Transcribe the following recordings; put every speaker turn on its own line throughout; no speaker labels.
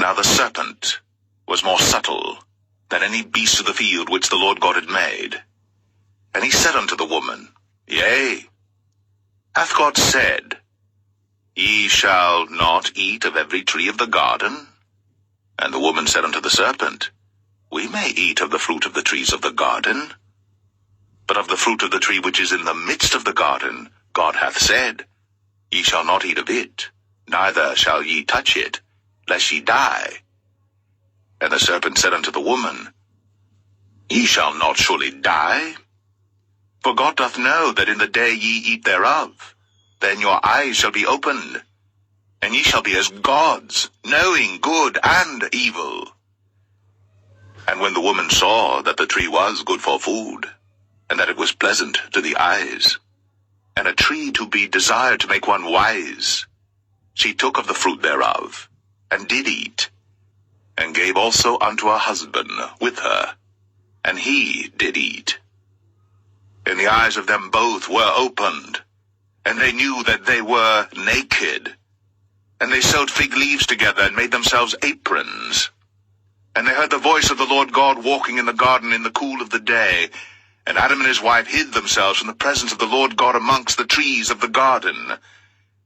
Now the serpent was more subtle than any beast of the field which the Lord God had made. And he said unto the woman, Yea, hath God said, Ye shall not eat of every tree of the garden? And the woman said unto the serpent, We may eat of the fruit of the trees of the garden. But of the fruit of the tree which is in the midst of the garden, God hath said, Ye shall not eat of it, neither shall ye touch it, lest ye die. And the serpent said unto the woman, Ye shall not surely die. For God doth know that in the day ye eat thereof, then your eyes shall be opened, and ye shall be as gods, knowing good and evil. And when the woman saw that the tree was good for food, and that it was pleasant to the eyes, and a tree to be desired to make one wise, she took of the fruit thereof, and did eat, and gave also unto her husband with her, and he did eat. And the eyes of them both were opened, and they knew that they were naked. And they sewed fig leaves together, and made themselves aprons. And they heard the voice of the Lord God walking in the garden in the cool of the day. And Adam and his wife hid themselves from the presence of the Lord God amongst the trees of the garden.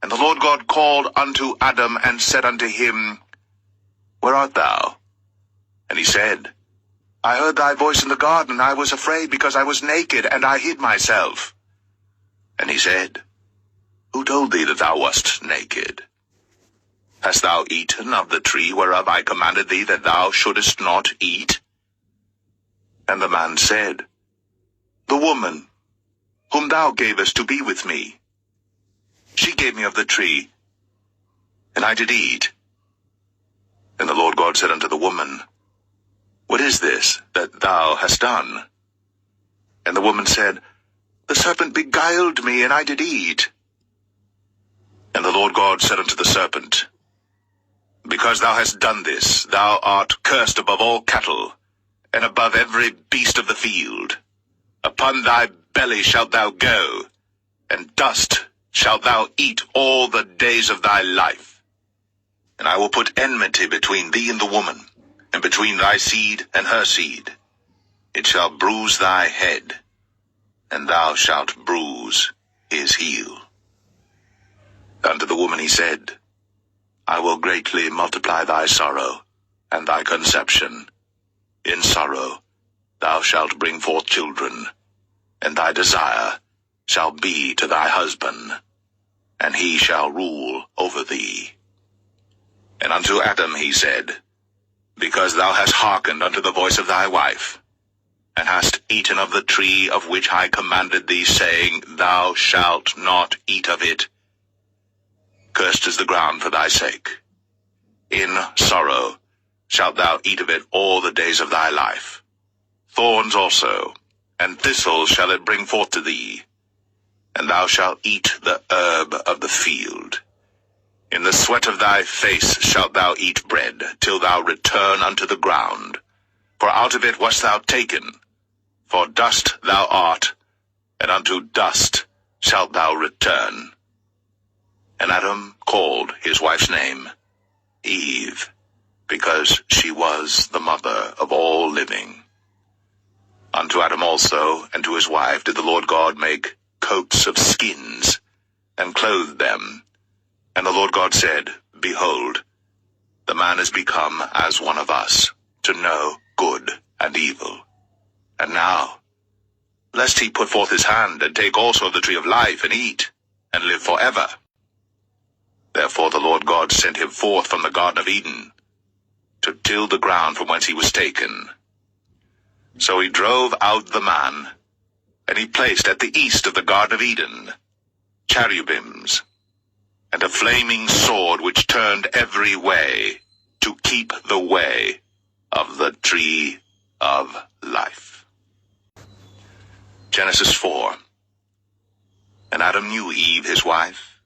And the Lord God called unto Adam, and said unto him, Where art thou? And he said, I heard thy voice in the garden, and I was afraid, because I was naked, and I hid myself. And he said, Who told thee that thou wast naked? Hast thou eaten of the tree whereof I commanded thee that thou shouldest not eat? And the man said, The woman, whom thou gavest to be with me, she gave me of the tree, and I did eat. And the Lord God said unto the woman, What is this that thou hast done? And the woman said, The serpent beguiled me, and I did eat. And the Lord God said unto the serpent, Because thou hast done this, thou art cursed above all cattle, and above every beast of the field. Upon thy belly shalt thou go, and dust shalt thou eat all the days of thy life. And I will put enmity between thee and the woman, and between thy seed and her seed. It shall bruise thy head, and thou shalt bruise his heel. Unto the woman he said, I will greatly multiply thy sorrow, and thy conception. In sorrow thou shalt bring forth children, and thy desire shall be to thy husband, and he shall rule over thee. And unto Adam he said, Because thou hast hearkened unto the voice of thy wife, and hast eaten of the tree of which I commanded thee, saying, Thou shalt not eat of it, cursed is the ground for thy sake. In sorrow shalt thou eat of it all the days of thy life. Thorns also, and thistles shall it bring forth to thee, and thou shalt eat the herb of the field. In the sweat of thy face shalt thou eat bread, till thou return unto the ground. For out of it wast thou taken, for dust thou art, and unto dust shalt thou return. And Adam called his wife's name Eve, because she was the mother of all living. Unto Adam also and to his wife did the Lord God make coats of skins, and clothed them. And the Lord God said, Behold, the man is become as one of us, to know good and evil. And now, lest he put forth his hand, and take also of the tree of life, and eat, and live forever. Therefore the Lord God sent him forth from the Garden of Eden, to till the ground from whence he was taken. So he drove out the man, and he placed at the east of the Garden of Eden cherubims, and a flaming sword which turned every way, to keep the way of the tree of life. Genesis 4. And Adam knew Eve his wife,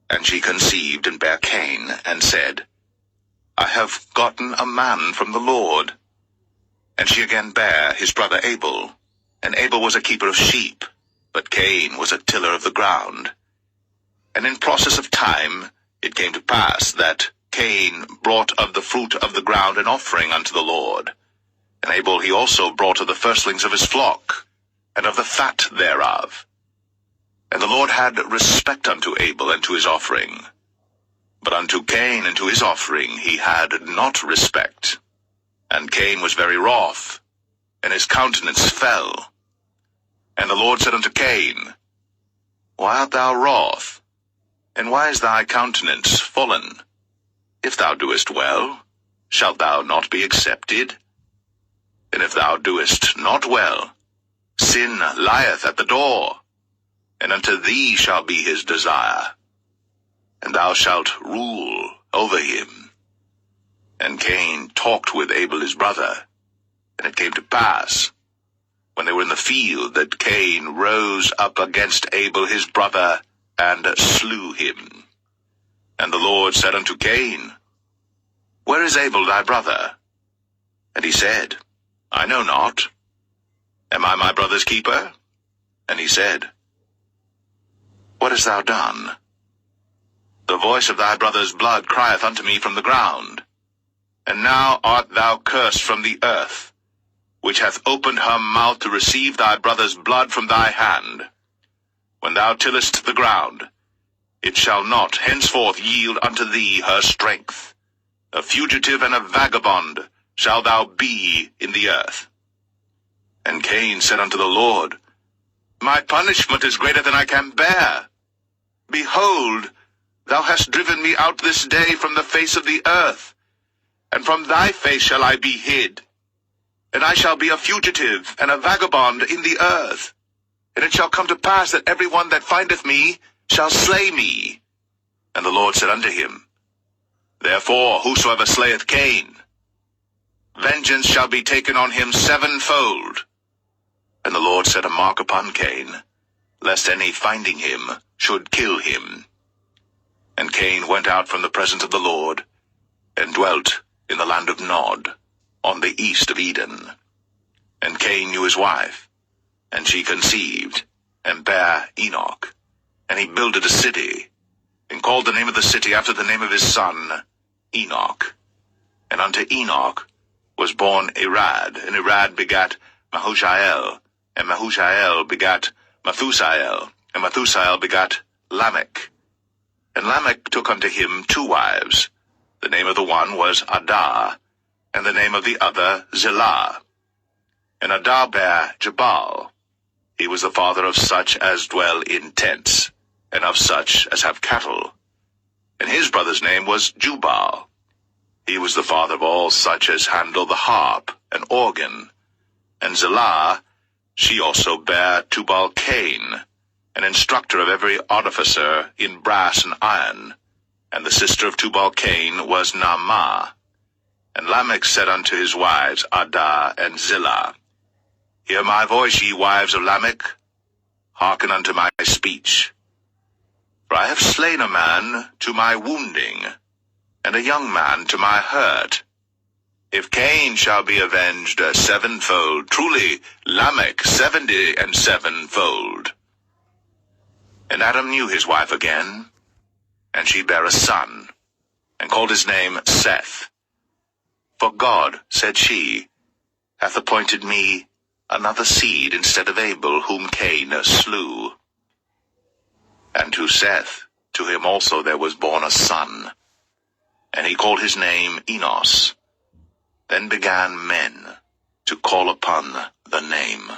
and she conceived and bare Cain, and said, I have gotten a man from the Lord. And she again bare his brother Abel. And Abel was a keeper of sheep, but Cain was a tiller of the ground. And in process of time it came to pass that, Cain brought of the fruit of the ground an offering unto the Lord. And Abel he also brought of the firstlings of his flock, and of the fat thereof. And the Lord had respect unto Abel and to his offering. But unto Cain and to his offering he had not respect. And Cain was very wroth, and his countenance fell. And the Lord said unto Cain, Why art thou wroth? And why is thy countenance fallen? If thou doest well, shalt thou not be accepted? And if thou doest not well, sin lieth at the door, and unto thee shall be his desire, and thou shalt rule over him. And Cain talked with Abel his brother, and it came to pass, when they were in the field, that Cain rose up against Abel his brother, and slew him. And the Lord said unto Cain, Where is Abel thy brother? And he said, I know not. Am I my brother's keeper? And he said, What hast thou done? The voice of thy brother's blood crieth unto me from the ground. And now art thou cursed from the earth, which hath opened her mouth to receive thy brother's blood from thy hand. When thou tillest the ground, it shall not henceforth yield unto thee her strength. A fugitive and a vagabond shalt thou be in the earth. And Cain said unto the Lord, My punishment is greater than I can bear. Behold, thou hast driven me out this day from the face of the earth, and from thy face shall I be hid. And I shall be a fugitive and a vagabond in the earth. And it shall come to pass that every one that findeth me shall slay me. And the Lord said unto him, Therefore whosoever slayeth Cain, vengeance shall be taken on him sevenfold. And the Lord set a mark upon Cain, lest any finding him should kill him. And Cain went out from the presence of the Lord, and dwelt in the land of Nod, on the east of Eden. And Cain knew his wife, and she conceived, and bare Enoch. And he builded a city, and called the name of the city after the name of his son, Enoch. And unto Enoch was born Irad, and Irad begat Mahushael, and Mahushael begat Methusael, and Methusael begat Lamech. And Lamech took unto him 2 wives. The name of the one was Adah, and the name of the other Zillah. And Adah bare Jabal. He was the father of such as dwell in tents, and of such as have cattle. And his brother's name was Jubal. He was the father of all such as handle the harp and organ. And Zillah, she also bare Tubal-Cain, an instructor of every artificer in brass and iron. And the sister of Tubal-Cain was Naamah. And Lamech said unto his wives, Adah and Zillah, Hear my voice, ye wives of Lamech. Hearken unto my speech. For I have slain a man to my wounding, and a young man to my hurt. If Cain shall be avenged sevenfold, truly Lamech 77-fold. And Adam knew his wife again, and she bare a son, and called his name Seth. For God, said she, hath appointed me another seed instead of Abel, whom Cain slew. And to Seth, to him also there was born a son, and he called his name Enos. Then began men to call upon the name